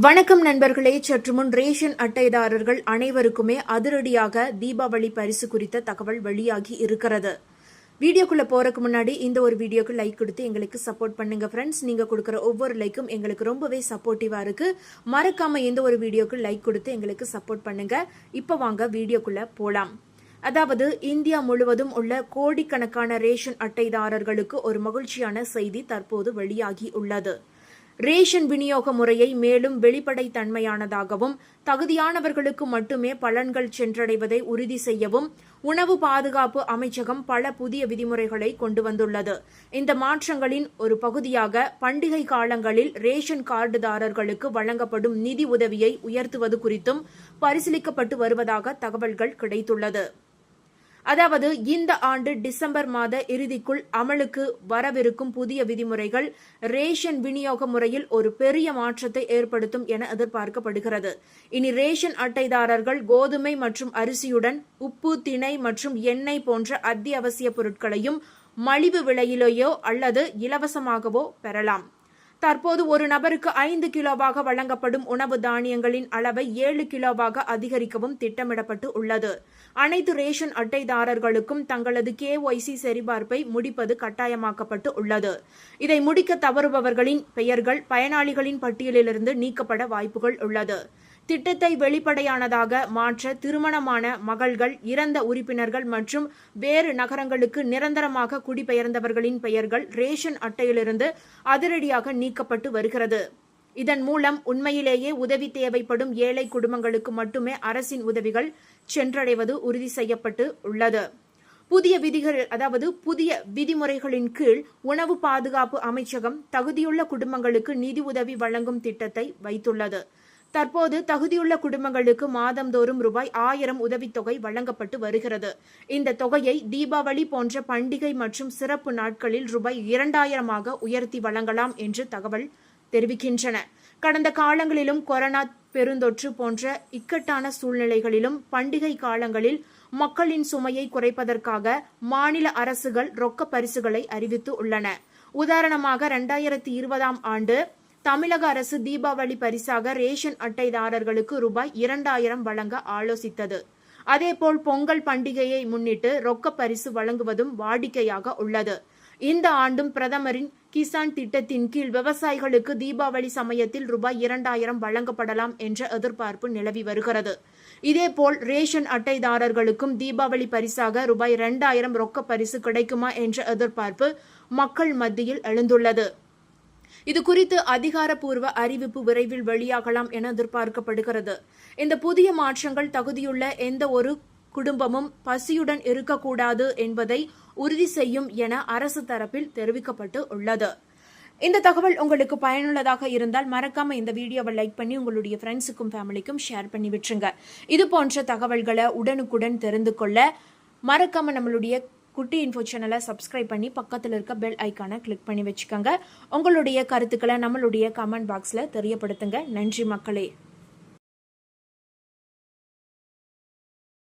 வணக்கம் நண்பர்களே. சற்று முன் ரேஷன் அட்டைதாரர்கள் அனைவருக்குமே அதிரடியாக தீபாவளி பரிசு குறித்த தகவல் வெளியாகி இருக்கிறது. வீடியோக்குள்ள போறதுக்கு முன்னாடி இந்த ஒரு வீடியோக்கு லைக் கொடுத்து எங்களுக்கு சப்போர்ட் பண்ணுங்க ஃப்ரெண்ட்ஸ். நீங்க கொடுக்குற ஒவ்வொரு லைக்கும் எங்களுக்கு ரொம்பவே சப்போர்ட்டிவா இருக்கு. மறக்காம இந்த ஒரு வீடியோக்கு லைக் கொடுத்து எங்களுக்கு சப்போர்ட் பண்ணுங்க. இப்ப வாங்க வீடியோக்குள்ள போலாம். அதாவது இந்தியா முழுவதும் உள்ள கோடிக்கணக்கான ரேஷன் அட்டைதாரர்களுக்கு ஒரு மகிழ்ச்சியான செய்தி தற்போது வெளியாகி உள்ளது. ரேஷன் விநியோக முறையை மேலும் வெளிப்படைத்தன்மையானதாகவும் தகுதியானவர்களுக்கு மட்டுமே பலன்கள் சென்றடைவதை உறுதி செய்யவும் உணவு பாதுகாப்பு அமைச்சகம் பல புதிய விதிமுறைகளை கொண்டு வந்துள்ளது. இந்த மாற்றங்களின் ஒரு பகுதியாக பண்டிகை காலங்களில் ரேஷன் கார்டுதாரர்களுக்கு வழங்கப்படும் நிதி உதவியை உயர்த்துவது குறித்தும் பரிசீலிக்கப்பட்டு வருவதாக தகவல்கள் கிடைத்துள்ளது. அதாவது இந்த ஆண்டு டிசம்பர் மாத இறுதிக்குள் அமலுக்கு வரவிருக்கும் புதிய விதிமுறைகள் ரேஷன் விநியோக முறையில் ஒரு பெரிய மாற்றத்தை ஏற்படுத்தும் என எதிர்பார்க்கப்படுகிறது. இனி ரேஷன் அட்டைதாரர்கள் கோதுமை மற்றும் அரிசியுடன் உப்பு, திணை மற்றும் எண்ணெய் போன்ற அத்தியாவசிய பொருட்களையும் மலிவு விலையிலேயோ அல்லது இலவசமாகவோ பெறலாம். தற்போது ஒரு நபருக்கு 5 கிலோவாக வழங்கப்படும் உணவு தானியங்களின் அளவை 7 கிலோவாக அதிகரிக்கவும் திட்டமிடப்பட்டு உள்ளது. அனைத்து ரேஷன் அட்டைதாரர்களுக்கும் தங்களது KYC சரிபார்ப்பை முடிப்பது கட்டாயமாக்கப்பட்டு உள்ளது. இதை முடிக்க தவறுபவர்களின் பெயர்கள் பயனாளிகளின் பட்டியலிலிருந்து நீக்கப்பட வாய்ப்புகள் உள்ளது. திட்டத்தை வெளிப்படையானதாக மாற்ற திருமணமான மகள்கள், இறந்த உறுப்பினர்கள் மற்றும் வேறு நகரங்களுக்கு நிரந்தரமாக குடிபெயர்ந்தவர்களின் பெயர்கள் ரேஷன் அட்டையிலிருந்து அதிரடியாக நீக்கப்பட்டு வருகிறது. இதன் மூலம் உண்மையிலேயே உதவி தேவைப்படும் ஏழை குடும்பங்களுக்கு மட்டுமே அரசின் உதவிகள் சென்றடைவது உறுதி செய்யப்பட்டு உள்ளது. புதிய விதிமுறைகளின் கீழ் உணவு பாதுகாப்பு அமைச்சகம் தகுதியுள்ள குடும்பங்களுக்கு நிதி உதவி வழங்கும் திட்டத்தை வைத்துள்ளது. தற்போது தகுதியுள்ள குடும்பங்களுக்கு மாதந்தோறும் ரூபாய் 1000 உதவித்தொகை வழங்கப்பட்டு வருகிறது. இந்த தொகையை தீபாவளி போன்ற பண்டிகை மற்றும் சிறப்பு நாட்களில் ரூபாய் 2000 உயர்த்தி வழங்கலாம் என்று தகவல் தெரிவிக்கின்றன. கடந்த காலங்களிலும் கொரோனா பெருந்தொற்று போன்ற இக்கட்டான சூழ்நிலைகளிலும் பண்டிகை காலங்களில் மக்களின் சுமையை குறைப்பதற்காக மாநில அரசுகள் ரொக்க பரிசுகளை அறிவித்து உள்ளன. உதாரணமாக 2020 ஆண்டு தமிழக அரசு தீபாவளி பரிசாக ரேஷன் அட்டைதாரர்களுக்கு ரூபாய் 2000 வழங்க ஆலோசித்தது. அதேபோல் பொங்கல் பண்டிகையை முன்னிட்டு ரொக்க பரிசு வழங்குவதும் வாடிக்கையாக உள்ளது. இந்த ஆண்டும் பிரதமரின் கிசான் திட்டத்தின் கீழ் விவசாயிகளுக்கு தீபாவளி சமயத்தில் ரூபாய் 2000 வழங்கப்படலாம் என்ற எதிர்பார்ப்பு நிலவி வருகிறது. இதேபோல் ரேஷன் அட்டைதாரர்களுக்கும் தீபாவளி பரிசாக ரூபாய் 2000 ரொக்க பரிசு கிடைக்குமா என்ற எதிர்பார்ப்பு மக்கள் மத்தியில் எழுந்துள்ளது. இது குறித்து அதிகாரப்பூர்வ அறிவிப்பு விரைவில் வெளியாகலாம் என எதிர்பார்க்கப்படுகிறது. இந்த புதிய மாற்றங்கள் தகுதியுள்ள எந்த ஒரு குடும்பமும் பசியுடன் இருக்கக்கூடாது என்பதை உறுதி செய்யும் என அரசு தரப்பில் தெரிவிக்கப்பட்டு உள்ளது. இந்த தகவல் உங்களுக்கு பயனுள்ளதாக இருந்தால் மறக்காம இந்த வீடியோவை லைக் பண்ணி உங்களுடைய ஃப்ரெண்ட்ஸுக்கும் ஃபேமிலிக்கும் ஷேர் பண்ணி விட்டுருங்க. இது போன்ற தகவல்களை உடனுக்குடன் தெரிந்து கொள்ள மறக்காம நம்மளுடைய குட்டி இன்ஃபோ சேனலை சப்ஸ்கிரைப் பண்ணி பக்கத்தில் இருக்க பெல் ஐக்கானை கிளிக் பண்ணி வச்சுக்கோங்க. உங்களுடைய கருத்துக்களை நம்மளுடைய கமெண்ட் பாக்ஸில் தெரியப்படுத்துங்க. நன்றி மக்களே.